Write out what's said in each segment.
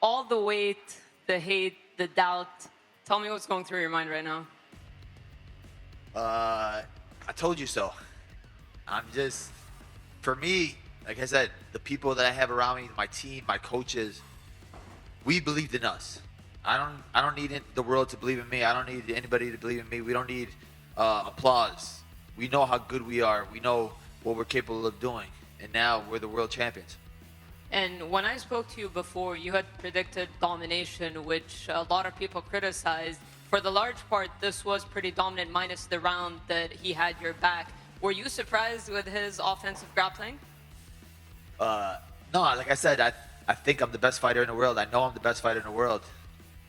all the weight, the hate, the doubt, tell me what's going through your mind right now. I told you so. For me, like I said, the people that I have around me, my team, my coaches, we believed in us. I don't need the world to believe in me. I don't need anybody to believe in me. We don't need applause. We know how good we are. We know what we're capable of doing. And now we're the world champions. And when I spoke to you before, you had predicted domination, which a lot of people criticized. For the large part, this was pretty dominant, minus the round that he had your back. Were you surprised with his offensive grappling? No, like I said, I think I'm the best fighter in the world. I know I'm the best fighter in the world.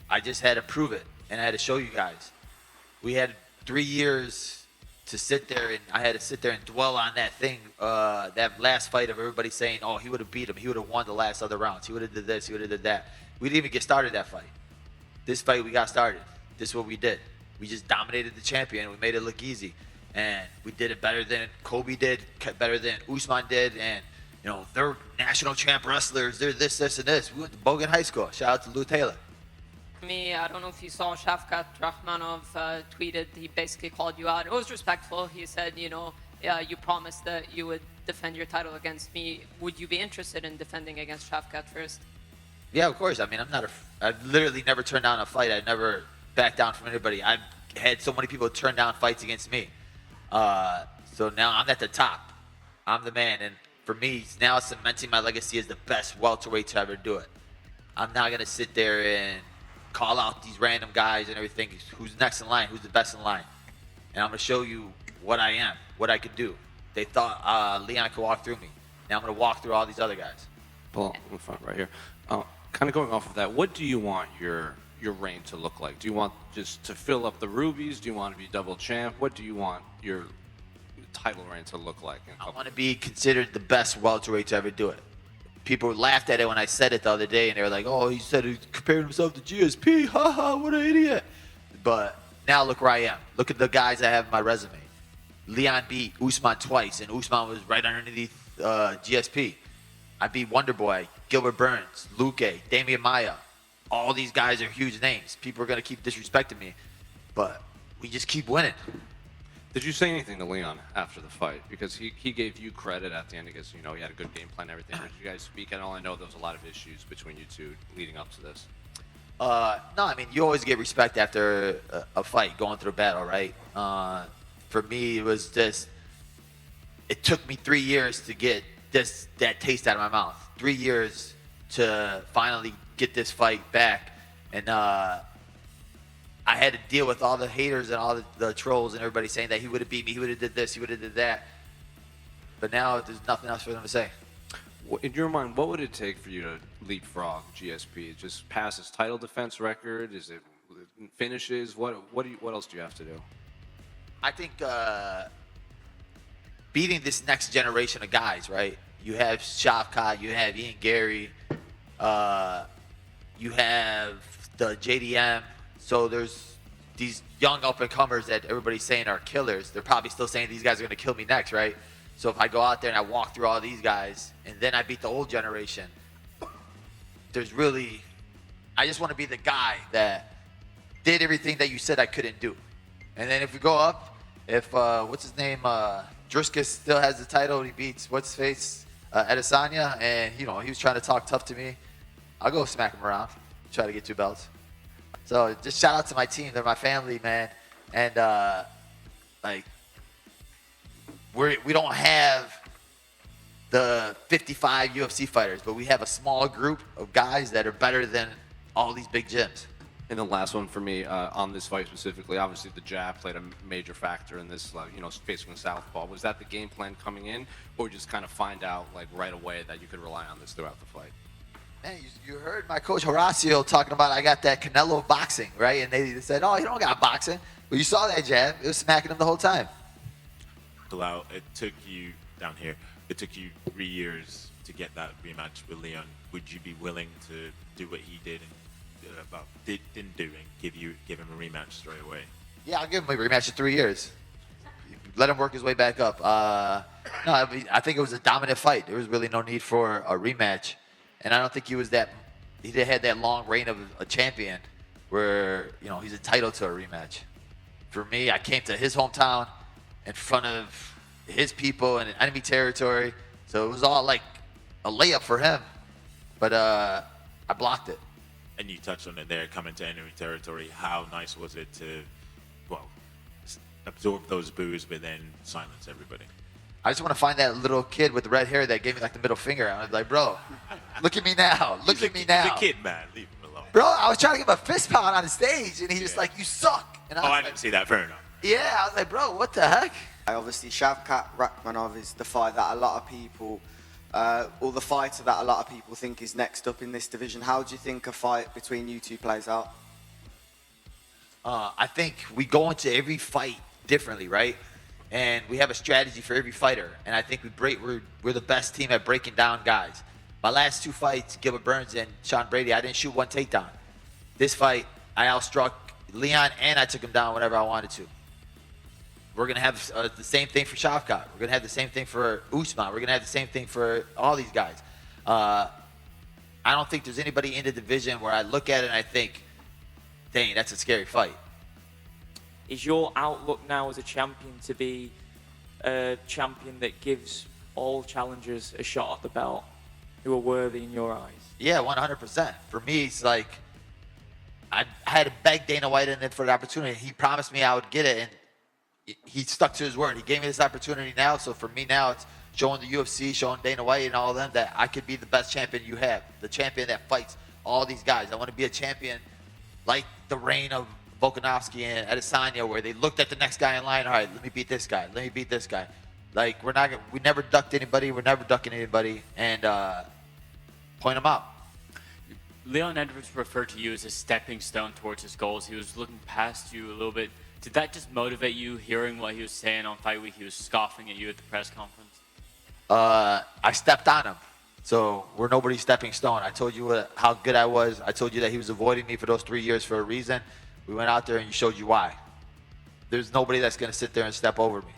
I just had to prove it, and I had to show you guys. We had 3 years to sit there, and I had to sit there and dwell on that thing, that last fight of everybody saying, oh, he would have beat him. He would have won the last other rounds. He would have did this. He would have did that. We didn't even get started that fight. This fight, we got started. This is what we did. We just dominated the champion. We made it look easy. And we did it better than Kobe did, better than Usman did. And, you know, they're national champ wrestlers. They're this, this, and this. We went to Bogan High School. Shout out to Lou Taylor. Me, I don't know if you saw Shavkat Rahmanov tweeted, he basically called you out. It was respectful. He said, you know, you promised that you would defend your title against me. Would you be interested in defending against Shavkat first? Yeah, of course. I mean, I've literally never turned down a fight. I never backed down from anybody. I've had so many people turn down fights against me. So now I'm at the top. I'm the man. And for me, now cementing my legacy as the best welterweight to ever do it. I'm not going to sit there and call out these random guys and everything. Who's next in line? Who's the best in line? And I'm going to show you what I am, what I could do. They thought Leon could walk through me. Now I'm going to walk through all these other guys. Well, in front right here. Kind of going off of that, what do you want your reign to look like? Do you want just to fill up the rubies? Do you want to be double champ? What do you want your title reign to look like? I want to be considered the best welterweight to ever do it. People laughed at it when I said it the other day, and they were like, oh, he said he compared himself to GSP. Ha ha, what an idiot. But now look where I am. Look at the guys I have in my resume. Leon beat Usman twice, and Usman was right underneath GSP. I beat Wonderboy, Gilbert Burns, Luque, Damian Maia. All these guys are huge names. People are going to keep disrespecting me, but we just keep winning. Did you say anything to Leon after the fight? Because he gave you credit at the end. I guess, you know, he had a good game plan and everything. Did you guys speak at all? I know there was a lot of issues between you two leading up to this. No, I mean, you always get respect after a fight, going through a battle, right? For me, it was just, it took me 3 years to get that taste out of my mouth. 3 years to finally get this fight back. And I had to deal with all the haters and all the trolls and everybody saying that he would have beat me, he would have did this, he would have did that. But now there's nothing else for them to say. In your mind, what would it take for you to leapfrog GSP? Just pass his title defense record? Is it finishes? What else do you have to do? I think beating this next generation of guys, right? You have Shavkat, you have Ian Gary, you have the JDM. So there's these young up-and-comers that everybody's saying are killers. They're probably still saying these guys are going to kill me next, right? So if I go out there and I walk through all these guys, and then I beat the old generation, I just want to be the guy that did everything that you said I couldn't do. And then if we go up, if, what's his name, Driscus still has the title, he beats what's-his-face, Adesanya, and, you know, he was trying to talk tough to me, I'll go smack him around, try to get 2 belts. So just shout out to my team. They're my family, man. And like we don't have the 55 UFC fighters, but we have a small group of guys that are better than all these big gyms. And the last one for me on this fight specifically, obviously the jab played a major factor in this, you know, facing southpaw. Was that the game plan coming in, or just kind of find out like right away that you could rely on this throughout the fight? Man, you heard my coach Horacio talking about I got that Canelo boxing, right? And they said, oh, you don't got boxing. But you saw that jab. It was smacking him the whole time. Belal, it took you, down here, it took you 3 years to get that rematch with Leon. Would you be willing to do what he did and didn't do and give him a rematch straight away? Yeah, I'll give him a rematch in 3 years. Let him work his way back up. No, I think it was a dominant fight. There was really no need for a rematch. And I don't think he was that he had that long reign of a champion where, you know, he's entitled to a rematch. For me, I came to his hometown in front of his people in enemy territory. So it was all like a layup for him. But I blocked it. And you touched on it there, coming to enemy territory. How nice was it to, well, absorb those boos, but then silence everybody? I just want to find that little kid with the red hair that gave me like the middle finger. I was like, bro, look at me now. Look at me now. He's a kid, man. Leave him alone. Bro, I was trying to give him a fist pound on the stage, and he's just like, you suck. And I was didn't see that. Fair enough. Yeah, I was like, bro, what the heck? Obviously, Shavkat Rakhmonov is the fight that a lot of people, or the fighter that a lot of people think is next up in this division. How do you think a fight between you two plays out? I think we go into every fight differently, right? And we have a strategy for every fighter. And I think we're the best team at breaking down guys. My last two fights, Gilbert Burns and Sean Brady, I didn't shoot one takedown. This fight, I outstruck Leon and I took him down whenever I wanted to. We're going to have the same thing for Shavkat. We're going to have the same thing for Usman. We're going to have the same thing for all these guys. I don't think there's anybody in the division where I look at it and I think, dang, that's a scary fight. Is your outlook now as a champion to be a champion that gives all challengers a shot at the belt who are worthy in your eyes? Yeah, 100%. For me, it's like I had to beg Dana White in it for the opportunity. He promised me I would get it, and he stuck to his word. He gave me this opportunity now, so for me now, it's showing the UFC, showing Dana White and all of them that I could be the best champion you have, the champion that fights all these guys. I want to be a champion like the reign of Volkanovski and Adesanya, where they looked at the next guy in line. All right, let me beat this guy. Let me beat this guy. Like we never ducked anybody. We're never ducking anybody, and point them out. Leon Edwards referred to you as a stepping stone towards his goals. He was looking past you a little bit. Did that just motivate you, hearing what he was saying on fight week? He was scoffing at you at the press conference. I stepped on him. So we're nobody's stepping stone. I told you how good I was. I told you that he was avoiding me for those 3 years for a reason. We went out there and you showed you why. There's nobody that's going to sit there and step over me.